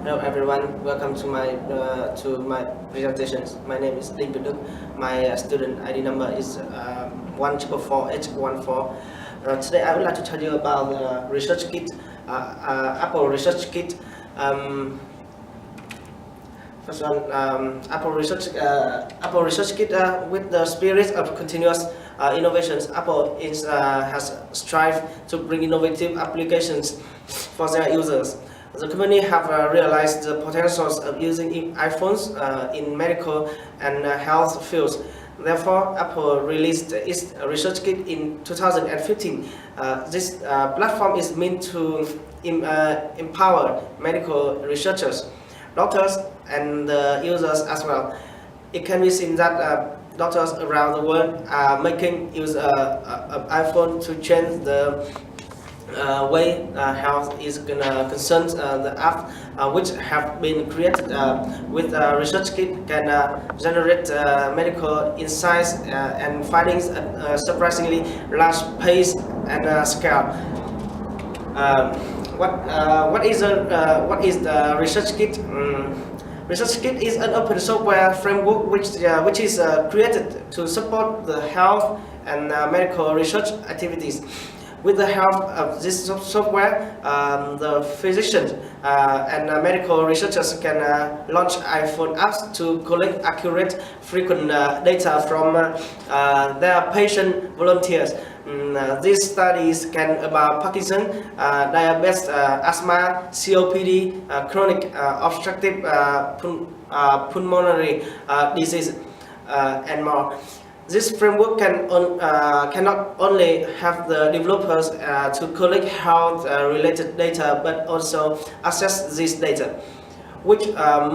Hello everyone, welcome to my presentations. My name is Linh Việt Đức. My student ID number is 1444H14. Today I would like to tell you about the research kit, Apple Research Kit. First one, Apple Research Kit with the spirit of continuous innovations. Apple has strived to bring innovative applications for their users. The company have realized the potentials of using iPhones in medical and health fields. Therefore, Apple released its research kit in 2015. This platform is meant to empower medical researchers, doctors, and users as well. It can be seen that doctors around the world are making use of iPhone to change the way health is concerned. The app which have been created with research kit can generate medical insights and findings at a surprisingly large pace and scale. What is the research kit? Research Kit is an open software framework which is created to support the health and medical research activities. With the help of this software, the physicians and medical researchers can launch iPhone apps to collect accurate, frequent data from their patient volunteers. These studies can about Parkinson, diabetes, asthma, COPD, chronic obstructive pulmonary disease, and more. This framework cannot only help the developers to collect health-related data, but also access this data, which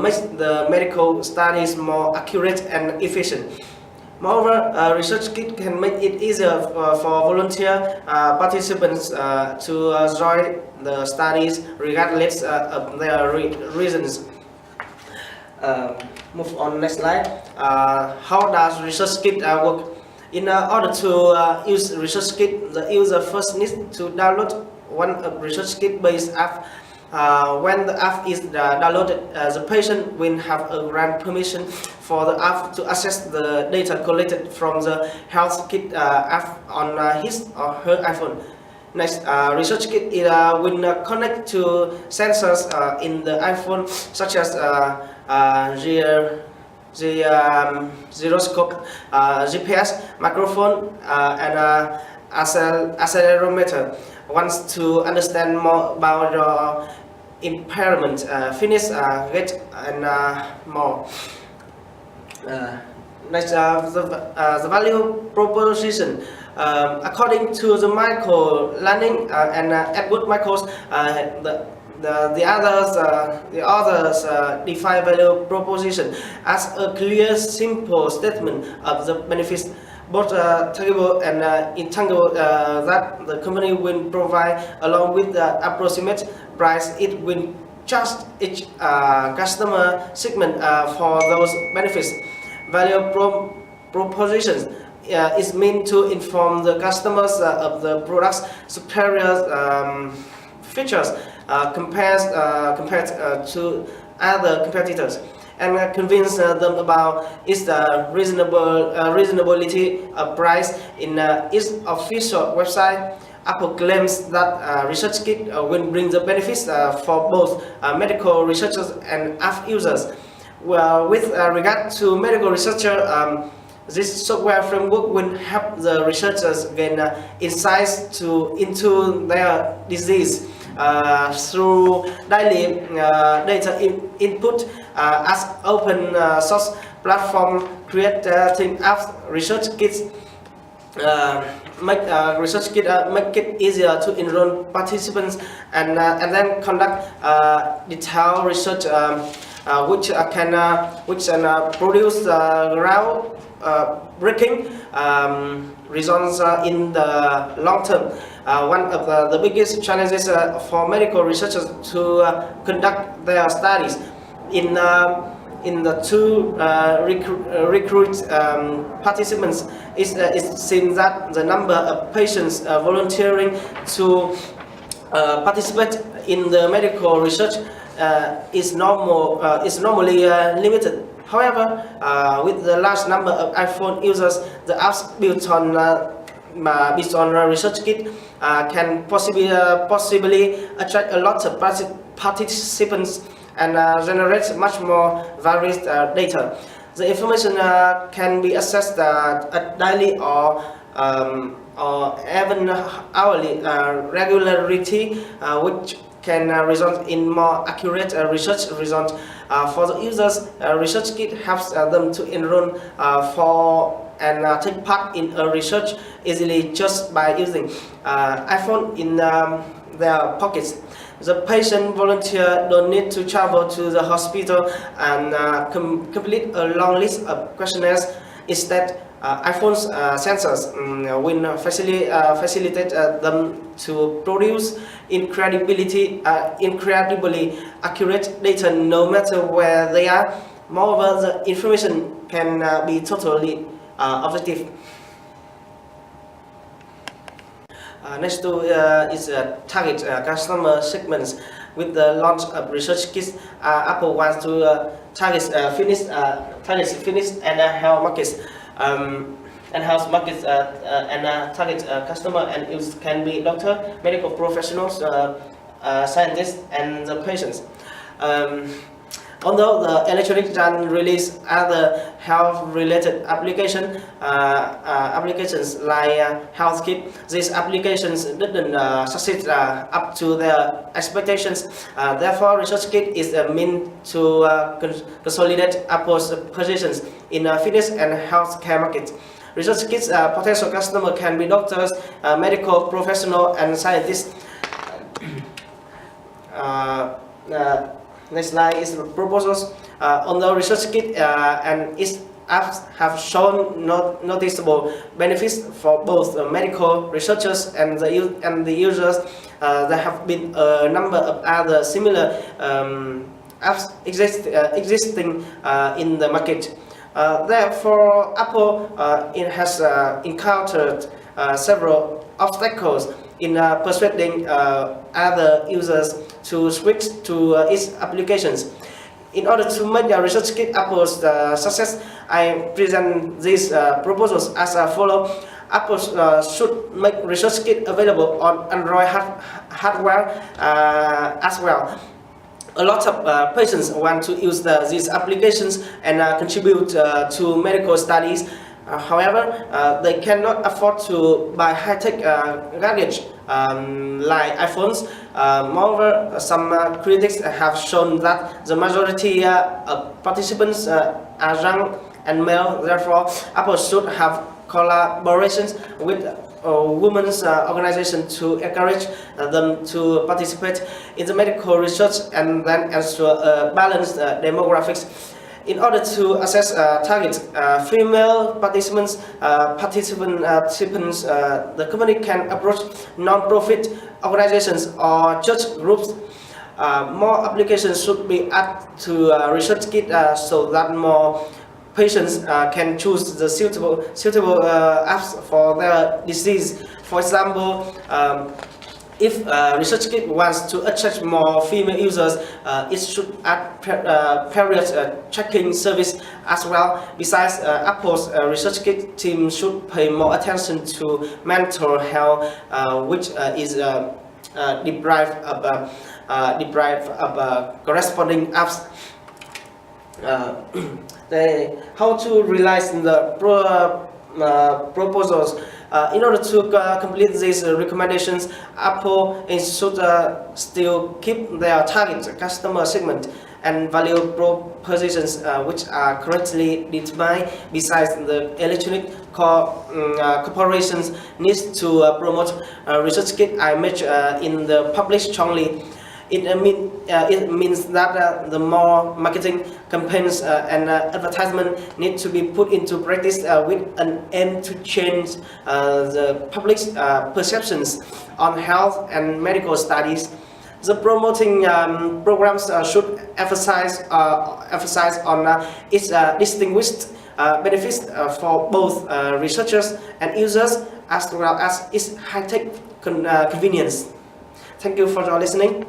makes the medical studies more accurate and efficient. Moreover, research kit can make it easier for volunteer participants to join the studies regardless of their reasons. Move on next slide. How does research kit work? In order to use research kit, the user first needs to download one research kit based app. When the app is downloaded, the patient will have a grant permission for the app to access the data collected from the health kit app on his or her iPhone. Next, research kit will connect to sensors in the iPhone, such as the gyroscope, GPS, microphone, and accelerometer. Wants to understand more about your impairment, fitness, weight, and more. Next, the value proposition. According to the Michael Lanning and Edward Michaels, the authors define value proposition as a clear, simple statement of the benefits, both tangible and intangible, that the company will provide, along with the approximate price it will charge each customer segment for those benefits. Value propositions is meant to inform the customers of the product's superior features compared to other competitors, and convince them about its reasonability of price. In its official website, Apple claims that research kit will bring the benefits for both medical researchers and app users. Well, with regard to medical researcher, this software framework will help the researchers gain insights into their disease through daily data input as open source platform creating apps. Research kits make it easier to enroll participants and then conduct detailed research which can produce ground-breaking results in the long term. One of the biggest challenges for medical researchers to conduct their studies in to recruit participants is seen that the number of patients volunteering to participate in the medical research is normally limited. However, with the large number of iPhone users, the apps built on ResearchKit can possibly attract a lot of participants and generate much more varied data. The information can be accessed at daily or even hourly regularity, which can result in more accurate research results. For the users, ResearchKit helps them to enroll for and take part in a research easily just by using iPhone in their pockets. The patient volunteer don't need to travel to the hospital and complete a long list of questionnaires. Instead, iPhone's sensors will facilitate them to produce incredibly accurate data no matter where they are. Moreover, the information can be totally objective. Next to is target customer segments. With the launch of ResearchKit, Apple wants to target fitness and health markets. And target customer and use can be doctor, medical professionals, scientists, and the patients. Although the electronic done release other health-related applications like HealthKit, these applications didn't succeed up to their expectations. Therefore, ResearchKit is a means to consolidate Apple's positions in fitness and healthcare markets. ResearchKit's potential customer can be doctors, medical professionals, and scientists. Next slide is proposals. Although ResearchKit and its apps have shown noticeable benefits for both medical researchers and the users, there have been a number of other similar apps existing in the market. Therefore, Apple it has encountered several obstacles in persuading other users to switch to its applications. In order to make ResearchKit Apple's success, I present these proposals as follows. Apple should make ResearchKit available on Android hardware as well. A lot of patients want to use these applications and contribute to medical studies. However, they cannot afford to buy high-tech gadgets like iPhones. Moreover, some critics have shown that the majority of participants are young and male. Therefore, Apple should have collaborations with women's organizations to encourage them to participate in the medical research and then ensure balanced demographics. In order to assess target female participants, the company can approach non-profit organizations or church groups. More applications should be added to ResearchKit so that more patients can choose the suitable apps for their disease. For example, if ResearchKit wants to attract more female users, it should add period tracking service as well. Besides, Apple's ResearchKit team should pay more attention to mental health, which is deprived of corresponding apps. How to realize the proposals. In order to complete these recommendations, Apple should still keep their target customer segment and value propositions which are correctly determined. Besides, the electronic corporations need to promote ResearchKit image in the public strongly. It means that the more marketing campaigns and advertisement need to be put into practice with an aim to change the public's perceptions on health and medical studies. The promoting programs should emphasize on its distinguished benefits for both researchers and users, as well as its high-tech convenience. Thank you for listening.